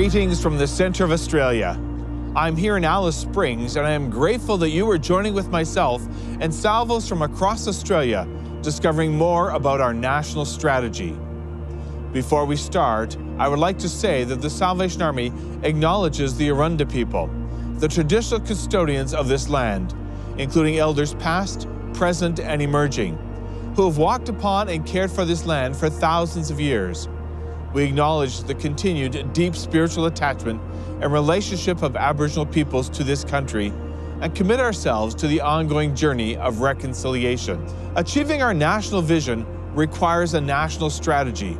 Greetings from the centre of Australia. I'm here in Alice Springs, and I am grateful that you are joining with myself and Salvos from across Australia, discovering more about our national strategy. Before we start, I would like to say that the Salvation Army acknowledges the Arunda people, the traditional custodians of this land, including elders past, present, and emerging, who have walked upon and cared for this land for thousands of years. We acknowledge the continued deep spiritual attachment and relationship of Aboriginal peoples to this country and commit ourselves to the ongoing journey of reconciliation. Achieving our national vision requires a national strategy.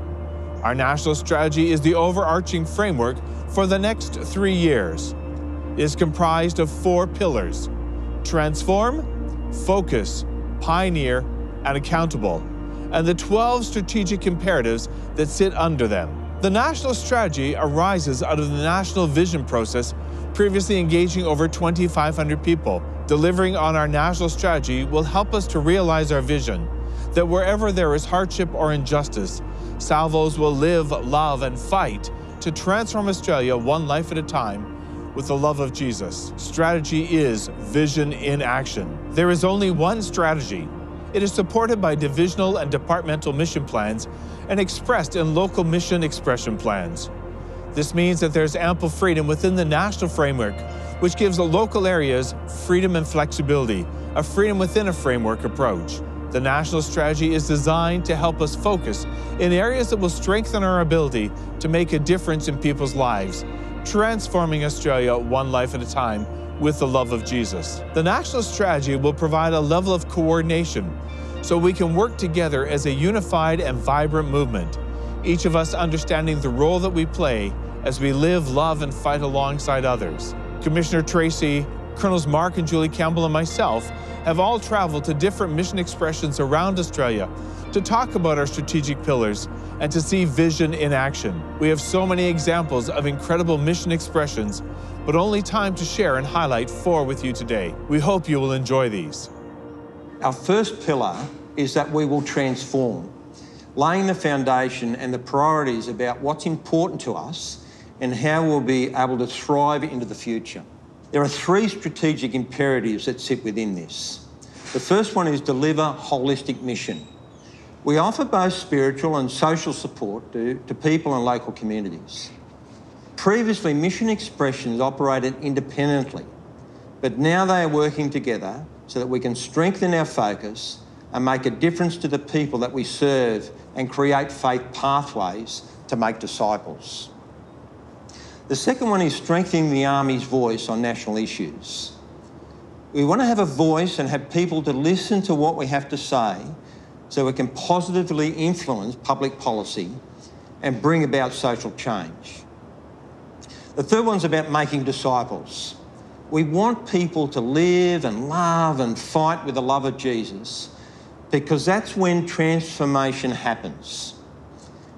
Our national strategy is the overarching framework for the next 3 years. It is comprised of 4 pillars: transform, focus, pioneer, and accountable, and the 12 strategic imperatives that sit under them. The national strategy arises out of the national vision process, previously engaging over 2,500 people. Delivering on our national strategy will help us to realize our vision, that wherever there is hardship or injustice, Salvos will live, love, and fight to transform Australia one life at a time with the love of Jesus. Strategy is vision in action. There is only one strategy. It is supported by divisional and departmental mission plans and expressed in local mission expression plans. This means that there's ample freedom within the national framework, which gives the local areas freedom and flexibility, a freedom within a framework approach. The national strategy is designed to help us focus in areas that will strengthen our ability to make a difference in people's lives, transforming Australia one life at a time with the love of Jesus. The national strategy will provide a level of coordination so we can work together as a unified and vibrant movement, each of us understanding the role that we play as we live, love, and fight alongside others. Commissioner Tracey, Colonels Mark and Julie Campbell, and myself have all traveled to different mission expressions around Australia to talk about our strategic pillars and to see vision in action. We have so many examples of incredible mission expressions, but only time to share and highlight 4 with you today. We hope you will enjoy these. Our first pillar is that we will transform, laying the foundation and the priorities about what's important to us and how we'll be able to thrive into the future. There are 3 strategic imperatives that sit within this. The first one is deliver holistic mission. We offer both spiritual and social support to people and local communities. Previously, mission expressions operated independently, but now they are working together so that we can strengthen our focus and make a difference to the people that we serve and create faith pathways to make disciples. The second one is strengthening the Army's voice on national issues. We want to have a voice and have people to listen to what we have to say so we can positively influence public policy and bring about social change. The third one's about making disciples. We want people to live and love and fight with the love of Jesus, because that's when transformation happens.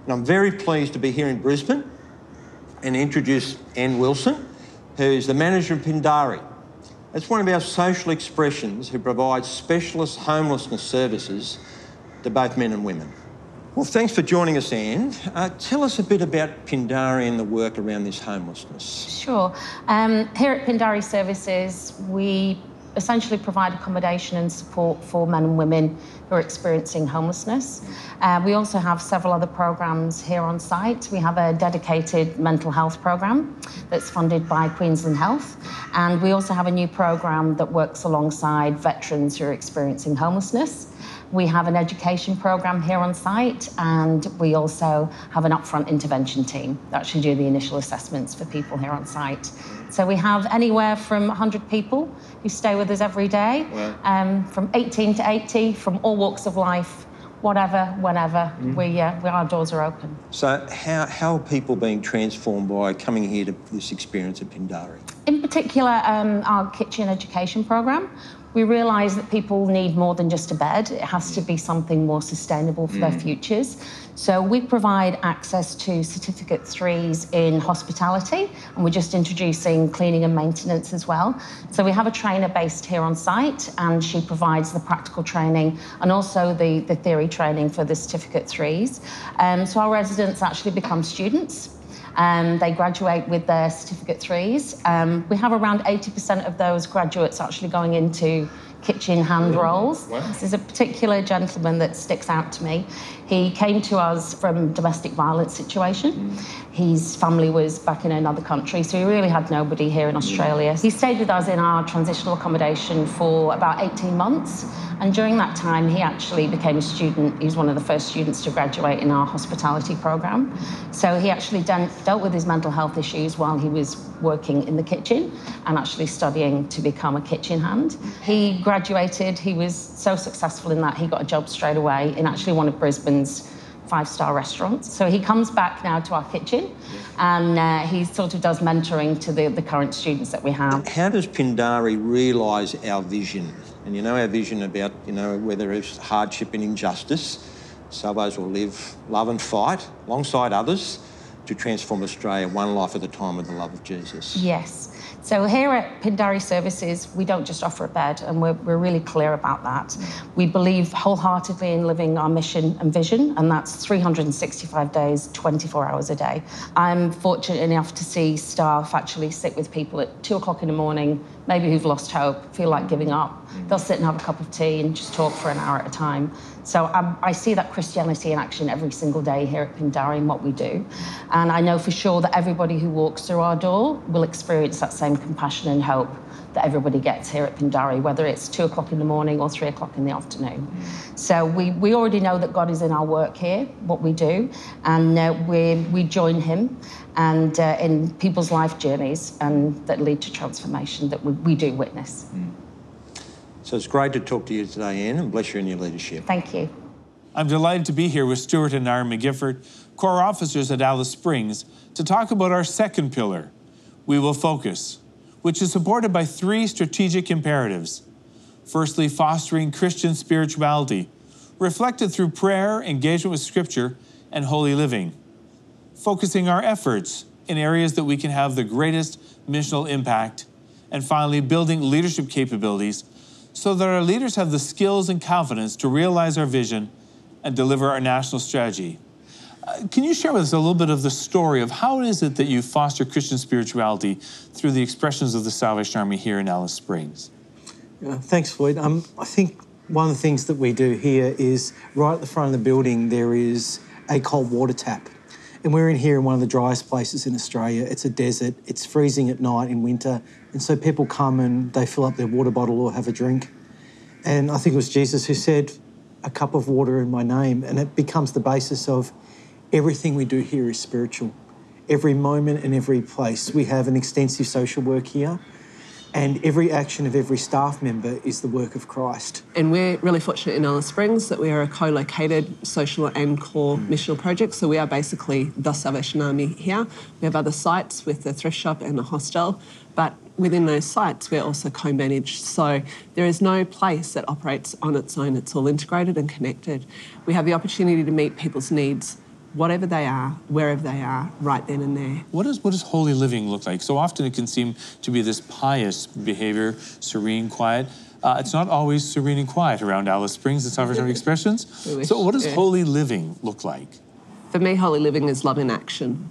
And I'm very pleased to be here in Brisbane and introduce Ann Wilson, who's the manager of Pindari. That's one of our social expressions who provides specialist homelessness services to both men and women. Well, thanks for joining us, Anne. Tell us a bit about Pindari and the work around this homelessness. Sure. Here at Pindari Services, we essentially provide accommodation and support for men and women who are experiencing homelessness. We also have several other programs here on site. We have a dedicated mental health program that's funded by Queensland Health, and we also have a new program that works alongside veterans who are experiencing homelessness. We have an education program here on site, and we also have an upfront intervention team that should do the initial assessments for people here on site. So we have anywhere from 100 people who stay with us every day, from 18 to 80, from all walks of life, whatever, whenever, our doors are open. So how are people being transformed by coming here to this experience at Pindari? In particular, our kitchen education program. We realise that people need more than just a bed. It has to be something more sustainable for their futures. So we provide access to Certificate 3s in hospitality, and we're just introducing cleaning and maintenance as well. So we have a trainer based here on site, and she provides the practical training and also the theory training for the Certificate 3s. So our residents actually become students. They graduate with their Certificate 3s. We have around 80% of those graduates actually going into kitchen hand roles. Wow. There's a particular gentleman that sticks out to me. He came to us from a domestic violence situation. His family was back in another country, so he really had nobody here in Australia. He stayed with us in our transitional accommodation for about 18 months, and during that time he actually became a student. He was one of the first students to graduate in our hospitality program. So he actually dealt with his mental health issues while he was working in the kitchen and actually studying to become a kitchen hand. He graduated, he was so successful in that he got a job straight away in actually one of Brisbane's 5-star restaurants. So he comes back now to our kitchen and he sort of does mentoring to the current students that we have. How does Pindari realise our vision? And you know our vision about, where there is hardship and injustice, Salvos will live, love and fight alongside others to transform Australia one life at a time with the love of Jesus. Yes. So here at Pindari Services, we don't just offer a bed, and we're really clear about that. We believe wholeheartedly in living our mission and vision, and that's 365 days, 24 hours a day. I'm fortunate enough to see staff actually sit with people at 2 o'clock in the morning, maybe who've lost hope, feel like giving up. They'll sit and have a cup of tea and just talk for an hour at a time. So I see that Christianity in action every single day here at Pindari in what we do. And I know for sure that everybody who walks through our door will experience that same compassion and hope that everybody gets here at Pindari, whether it's 2 o'clock in the morning or 3 o'clock in the afternoon. So we already know that God is in our work here, what we do, and we join him and in people's life journeys and that lead to transformation that we do witness. So it's great to talk to you today, Anne, and bless you in your leadership. Thank you. I'm delighted to be here with Stuart and Naira McGifford, Corps officers at Alice Springs, to talk about our second pillar, We Will Focus, which is supported by 3 strategic imperatives. Firstly, fostering Christian spirituality, reflected through prayer, engagement with Scripture, and holy living. Focusing our efforts in areas that we can have the greatest missional impact. And finally, building leadership capabilities so that our leaders have the skills and confidence to realize our vision and deliver our national strategy. Can you share with us a little bit of the story of how is it that you foster Christian spirituality through the expressions of the Salvation Army here in Alice Springs? Thanks, Floyd. I think one of the things that we do here is right at the front of the building there is a cold water tap. And we're in here in one of the driest places in Australia. It's a desert, it's freezing at night in winter, and so people come and they fill up their water bottle or have a drink. And I think it was Jesus who said, a cup of water in my name, and it becomes the basis of everything we do here is spiritual. Every moment and every place. We have an extensive social work here, and every action of every staff member is the work of Christ. And we're really fortunate in Alice Springs that we are a co-located social and core missional project, so we are basically the Salvation Army here. We have other sites with the thrift shop and the hostel, but within those sites we're also co-managed, so there is no place that operates on its own. It's all integrated and connected. We have the opportunity to meet people's needs, whatever they are, wherever they are, right then and there. What does holy living look like? So often it can seem to be this pious behavior, serene, quiet. It's not always serene and quiet around Alice Springs and Salvation Army expressions. So what does holy living look like? For me, holy living is love in action.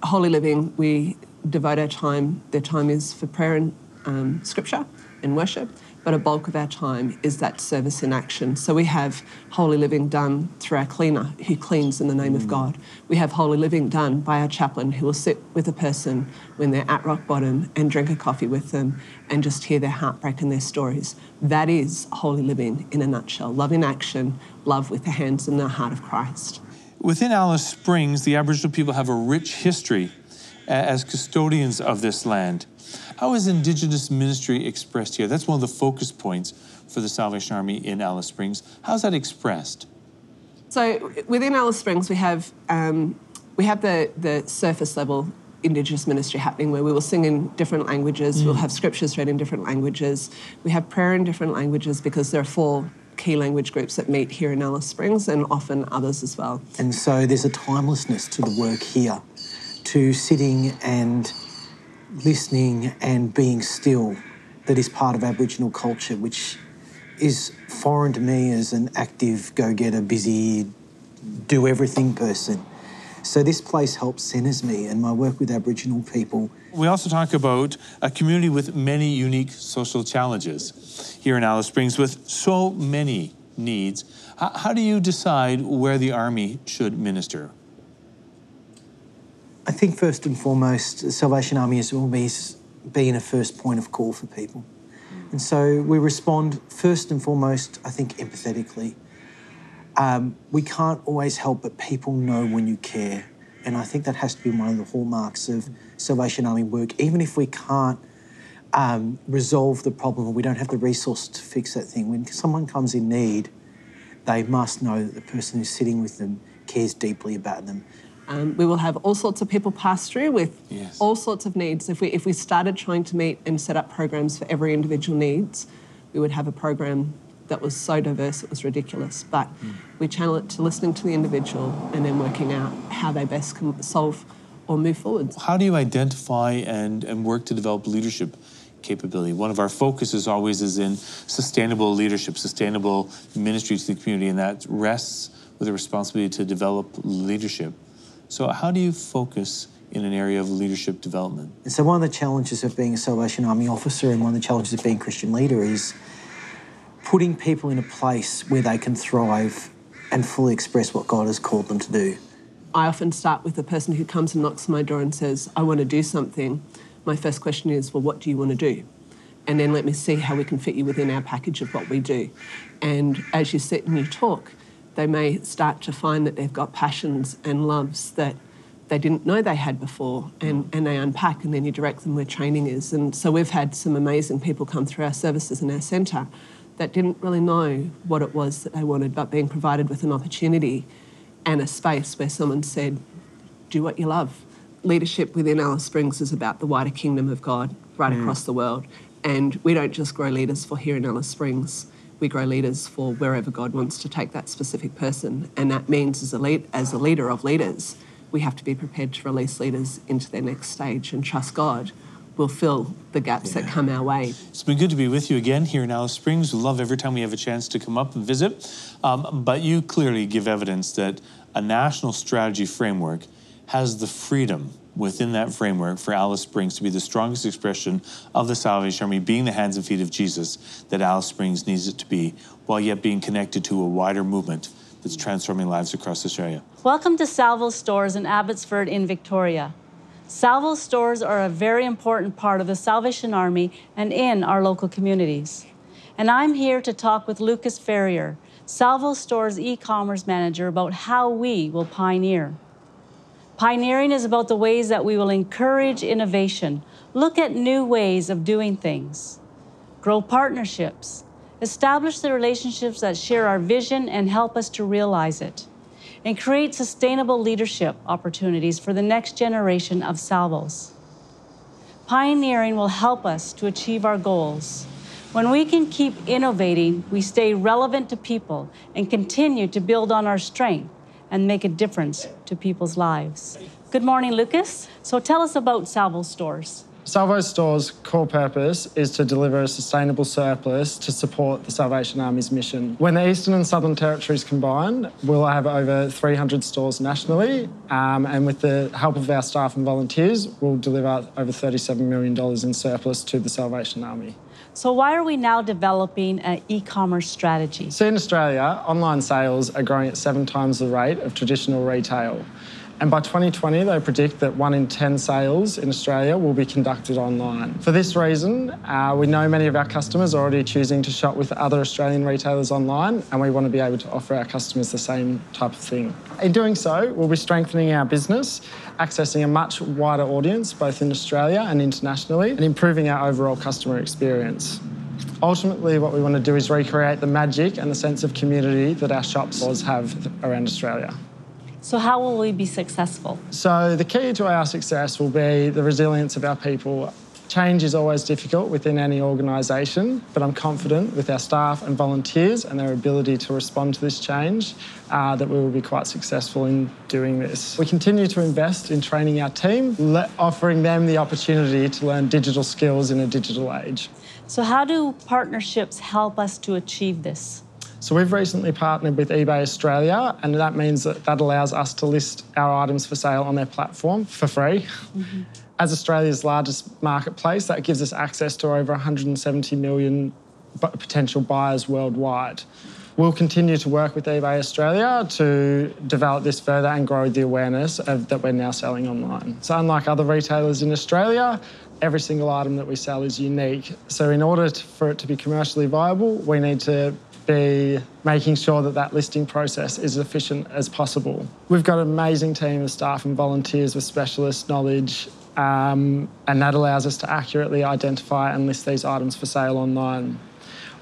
Holy living, we devote our time, their time is for prayer and scripture and worship, but a bulk of our time is that service in action. So we have holy living done through our cleaner who cleans in the name of God. We have holy living done by our chaplain who will sit with a person when they're at rock bottom and drink a coffee with them and just hear their heartbreak and their stories. That is holy living in a nutshell. Love in action, love with the hands and the heart of Christ. Within Alice Springs, the Aboriginal people have a rich history as custodians of this land. How is Indigenous ministry expressed here? That's one of the focus points for the Salvation Army in Alice Springs. How's that expressed? So within Alice Springs, we have the surface level Indigenous ministry happening where we will sing in different languages, we'll have scriptures read in different languages, we have prayer in different languages because there are 4 key language groups that meet here in Alice Springs and often others as well. And so there's a timelessness to the work here, to sitting and listening and being still, that is part of Aboriginal culture, which is foreign to me as an active, go-getter, busy, do-everything person. So this place helps centres me and my work with Aboriginal people. We also talk about a community with many unique social challenges. Here in Alice Springs, with so many needs, how do you decide where the Army should minister? I think first and foremost, the Salvation Army has always been a first point of call for people. And so we respond first and foremost, I think, empathetically. We can't always help but people know when you care. And I think that has to be one of the hallmarks of Salvation Army work. Even if we can't resolve the problem or we don't have the resource to fix that thing, when someone comes in need, they must know that the person who's sitting with them cares deeply about them. We will have all sorts of people pass through with all sorts of needs. If we started trying to meet and set up programs for every individual needs, we would have a program that was so diverse it was ridiculous. But we channel it to listening to the individual and then working out how they best can solve or move forward. How do you identify and work to develop leadership capability? One of our focuses always is in sustainable leadership, sustainable ministry to the community, and that rests with the responsibility to develop leadership. So how do you focus in an area of leadership development? And so one of the challenges of being a Salvation Army officer and one of the challenges of being a Christian leader is putting people in a place where they can thrive and fully express what God has called them to do. I often start with the person who comes and knocks on my door and says, I want to do something. My first question is, well, what do you want to do? And then let me see how we can fit you within our package of what we do. And as you sit and you talk, they may start to find that they've got passions and loves that they didn't know they had before, and they unpack, and then you direct them where training is. And so we've had some amazing people come through our services in our centre that didn't really know what it was that they wanted, but being provided with an opportunity and a space where someone said, do what you love. Leadership within Alice Springs is about the wider kingdom of God right across the world. And we don't just grow leaders for here in Alice Springs. We grow leaders for wherever God wants to take that specific person. And that means as a leader of leaders, we have to be prepared to release leaders into their next stage and trust God will fill the gaps that come our way. It's been good to be with you again here in Alice Springs. We love every time we have a chance to come up and visit. But you clearly give evidence that a national strategy framework has the freedom within that framework for Alice Springs to be the strongest expression of the Salvation Army, being the hands and feet of Jesus that Alice Springs needs it to be, while yet being connected to a wider movement that's transforming lives across Australia. Welcome to Salvos stores in Abbotsford in Victoria. Salvos stores are a very important part of the Salvation Army and in our local communities. And I'm here to talk with Lucas Ferrier, Salvos stores e-commerce manager, about how we will pioneer. Pioneering is about the ways that we will encourage innovation, look at new ways of doing things, grow partnerships, establish the relationships that share our vision and help us to realize it, and create sustainable leadership opportunities for the next generation of Salvos. Pioneering will help us to achieve our goals. When we can keep innovating, we stay relevant to people and continue to build on our strength and make a difference to people's lives. Good morning, Lucas. So tell us about Salvos stores. Salvos stores' core purpose is to deliver a sustainable surplus to support the Salvation Army's mission. When the Eastern and Southern Territories combine, we'll have over 300 stores nationally, and with the help of our staff and volunteers, we'll deliver over $37 million in surplus to the Salvation Army. So why are we now developing an e-commerce strategy? See, in Australia, online sales are growing at 7 times the rate of traditional retail. And by 2020, they predict that 1 in 10 sales in Australia will be conducted online. For this reason, we know many of our customers are already choosing to shop with other Australian retailers online, and we want to be able to offer our customers the same type of thing. In doing so, we'll be strengthening our business, accessing a much wider audience, both in Australia and internationally, and improving our overall customer experience. Ultimately, what we want to do is recreate the magic and the sense of community that our shops have around Australia. So how will we be successful? So the key to our success will be the resilience of our people. Change is always difficult within any organisation, but I'm confident with our staff and volunteers and their ability to respond to this change that we will be quite successful in doing this. We continue to invest in training our team, offering them the opportunity to learn digital skills in a digital age. So how do partnerships help us to achieve this? So we've recently partnered with eBay Australia, and that means that allows us to list our items for sale on their platform for free. Mm-hmm. As Australia's largest marketplace, that gives us access to over 170 million potential buyers worldwide. We'll continue to work with eBay Australia to develop this further and grow the awareness that we're now selling online. So unlike other retailers in Australia, every single item that we sell is unique. So in order for it to be commercially viable, we need to be making sure that listing process is as efficient as possible. We've got an amazing team of staff and volunteers with specialist knowledge, and that allows us to accurately identify and list these items for sale online.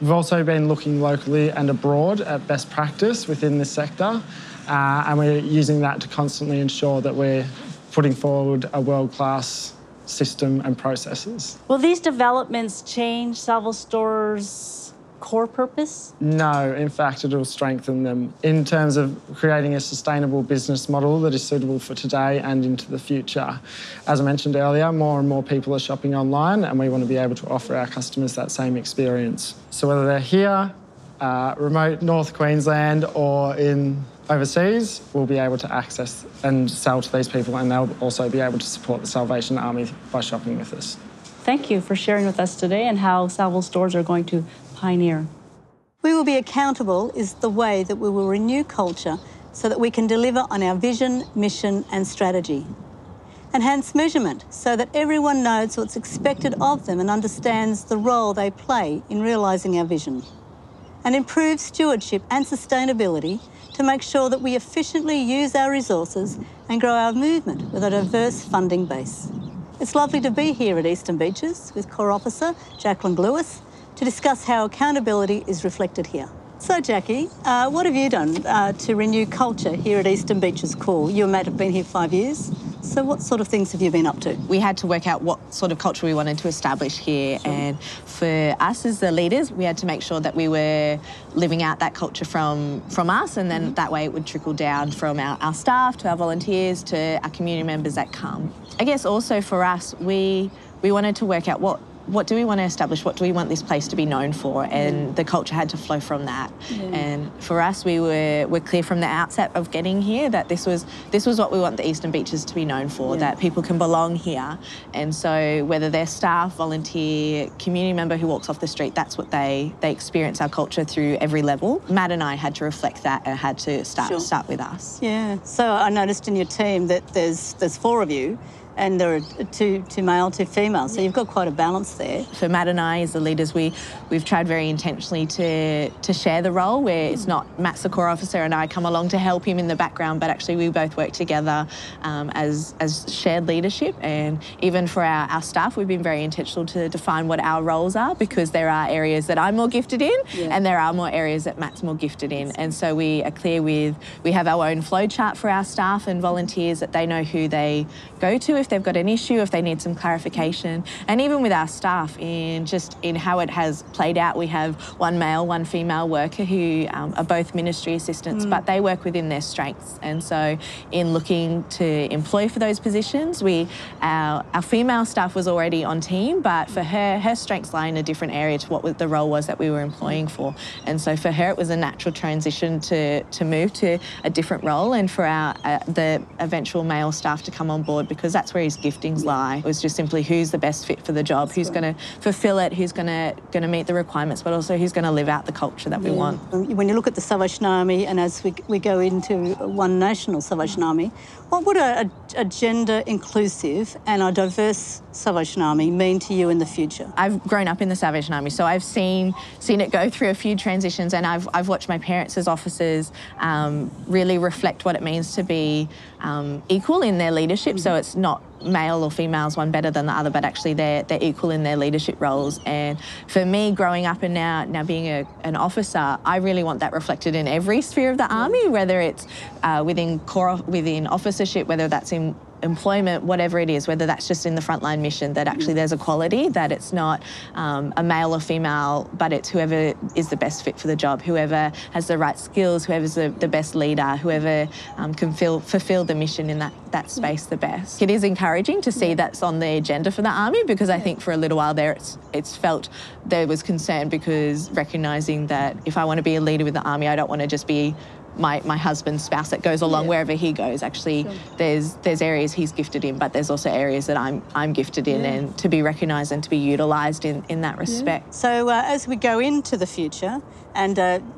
We've also been looking locally and abroad at best practice within this sector, and we're using that to constantly ensure that we're putting forward a world-class system and processes. Will these developments change Salvos Store's core purpose? No, in fact, it'll strengthen them in terms of creating a sustainable business model that is suitable for today and into the future. As I mentioned earlier, more and more people are shopping online, and we want to be able to offer our customers that same experience. So whether they're here, remote North Queensland, or in overseas, we'll be able to access and sell to these people, and they'll also be able to support the Salvation Army by shopping with us. Thank you for sharing with us today and how Salvos Stores are going to pioneer. We will be accountable is the way that we will renew culture so that we can deliver on our vision, mission and strategy. Enhance measurement so that everyone knows what's expected of them and understands the role they play in realising our vision. And improve stewardship and sustainability to make sure that we efficiently use our resources and grow our movement with a diverse funding base. It's lovely to be here at Eastern Beaches with Corps Officer Jacqueline Lewis to discuss how accountability is reflected here. So Jackie, what have you done to renew culture here at Eastern Beaches Corps? You and Matt have been here 5 years. So what sort of things have you been up to? We had to work out what sort of culture we wanted to establish here. Sure. And for us as the leaders, we had to make sure that we were living out that culture from us, and then that way it would trickle down from our staff to our volunteers to our community members that come. I guess also for us, we wanted to work out what do we want to establish? What do we want this place to be known for? And the culture had to flow from that. Yeah. And for us, we were clear from the outset of getting here that this was what we want the Eastern Beaches to be known for, that people can belong here. And so whether they're staff, volunteer, community member who walks off the street, that's what they experience our culture through every level. Matt and I had to reflect that and had to start with us. Yeah, so I noticed in your team that there's 4 of you, and there are two male, 2 female, so you've got quite a balance there. For Matt and I, as the leaders, we've tried very intentionally to share the role, where it's not Matt's the Corps Officer and I come along to help him in the background, but actually we both work together as shared leadership. And even for our staff, we've been very intentional to define what our roles are, because there are areas that I'm more gifted in, and there are more areas that Matt's more gifted in. And so we are clear we have our own flow chart for our staff and volunteers, that they know who they go to if they've got an issue, if they need some clarification. And even with our staff, in how it has played out, we have 1 male, 1 female worker who are both ministry assistants, but they work within their strengths. And so in looking to employ for those positions, our female staff was already on team, but for her strengths lie in a different area to what the role was that we were employing for. And so for her, it was a natural transition to move to a different role, and for the eventual male staff to come on board, because that's where his giftings lie. It was just simply who's the best fit for the job, who's going to fulfil it, who's going to meet the requirements, but also who's going to live out the culture that we want. When you look at the Salvation Army, and as we go into one national Salvation Army, what would a gender inclusive and a diverse Salvation Army mean to you in the future? I've grown up in the Salvation Army, so I've seen it go through a few transitions, and I've watched my parents as officers really reflect what it means to be equal in their leadership. So it's not male or females, one better than the other, but actually they're equal in their leadership roles. And for me, growing up and now being an officer, I really want that reflected in every sphere of the Army, whether it's within officership, whether that's in employment, whatever it is, whether that's just in the frontline mission, that actually there's equality, that it's not a male or female, but it's whoever is the best fit for the job, whoever has the right skills, whoever's the best leader, whoever can fulfil the mission in that space the best. It is encouraging to see that's on the agenda for the Army, because I think for a little while there it's felt there was concern, because recognising that if I want to be a leader with the Army, I don't want to just be my husband's spouse that goes along wherever he goes. Actually, there's areas he's gifted in, but there's also areas that I'm gifted in, and to be recognised and to be utilised in that respect. So as we go into the future, and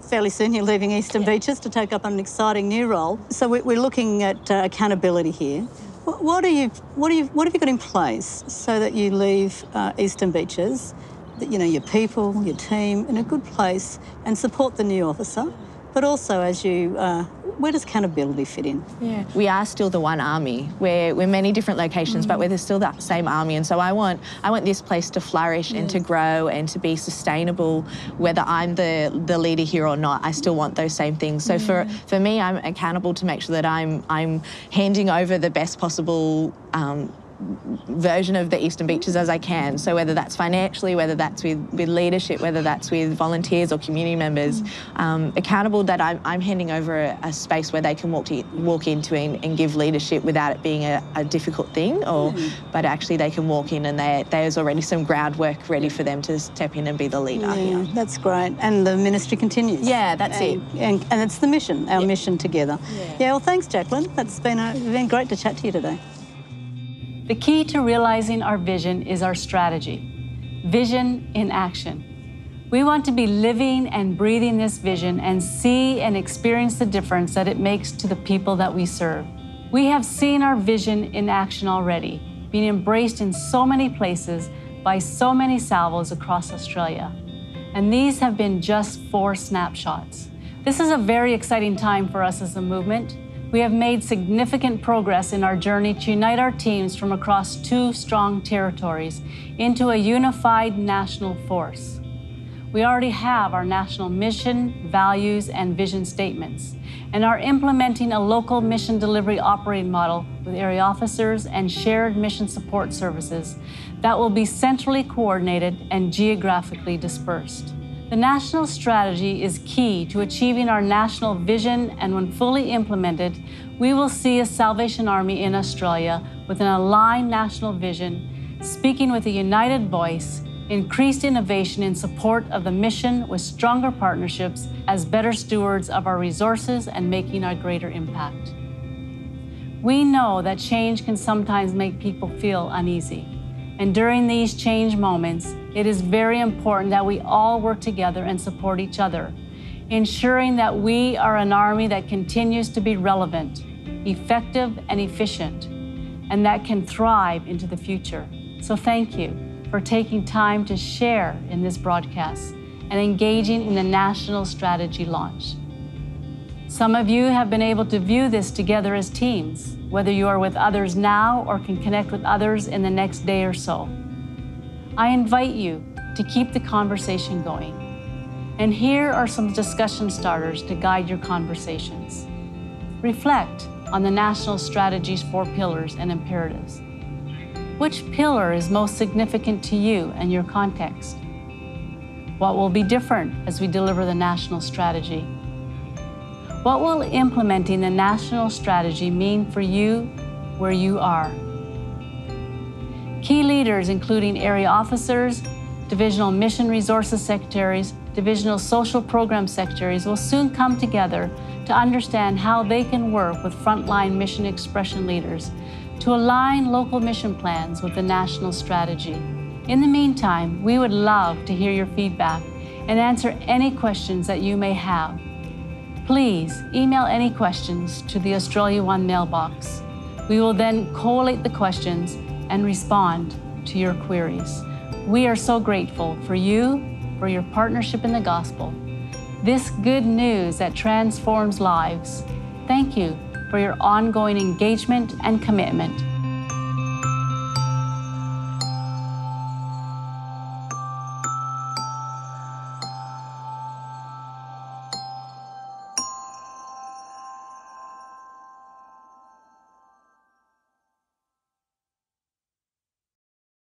fairly soon you're leaving Eastern Beaches to take up an exciting new role. So we're looking at accountability here. What have you got in place so that you leave Eastern Beaches, that your people, your team, in a good place, and support the new officer? But also, where does accountability fit in? Yeah, we are still the one Army. We're many different locations, but we're still that same Army. And so I want this place to flourish and to grow and to be sustainable. Whether I'm the leader here or not, I still want those same things. So for me, I'm accountable to make sure that I'm handing over the best possible version of the Eastern Beaches as I can. So whether that's financially, whether that's with leadership, whether that's with volunteers or community members, accountable that I'm handing over a space where they can walk into and give leadership without it being a difficult thing, but actually they can walk in and there's already some groundwork ready for them to step in and be the leader. Yeah, that's great. And the ministry continues. Yeah, that's it. And it's the mission, our mission together. Yeah, well, thanks, Jacqueline. That's been great to chat to you today. The key to realizing our vision is our strategy. Vision in action. We want to be living and breathing this vision and see and experience the difference that it makes to the people that we serve. We have seen our vision in action already, being embraced in so many places by so many Salvos across Australia. And these have been just 4 snapshots. This is a very exciting time for us as a movement. We have made significant progress in our journey to unite our teams from across 2 strong territories into a unified national force. We already have our national mission, values, and vision statements, and are implementing a local mission delivery operating model with area officers and shared mission support services that will be centrally coordinated and geographically dispersed. The national strategy is key to achieving our national vision, and when fully implemented, we will see a Salvation Army in Australia with an aligned national vision, speaking with a united voice, increased innovation in support of the mission with stronger partnerships as better stewards of our resources and making a greater impact. We know that change can sometimes make people feel uneasy. And during these change moments, it is very important that we all work together and support each other, ensuring that we are an army that continues to be relevant, effective, and efficient, and that can thrive into the future. So thank you for taking time to share in this broadcast and engaging in the national strategy launch. Some of you have been able to view this together as teams, whether you are with others now or can connect with others in the next day or so. I invite you to keep the conversation going. And here are some discussion starters to guide your conversations. Reflect on the national strategy's 4 pillars and imperatives. Which pillar is most significant to you and your context? What will be different as we deliver the national strategy? What will implementing the national strategy mean for you where you are? Key leaders, including area officers, divisional mission resources secretaries, divisional social program secretaries, will soon come together to understand how they can work with frontline mission expression leaders to align local mission plans with the national strategy. In the meantime, we would love to hear your feedback and answer any questions that you may have. Please email any questions to the Australia One mailbox. We will then collate the questions and respond to your queries. We are so grateful for you, for your partnership in the gospel. This good news that transforms lives. Thank you for your ongoing engagement and commitment.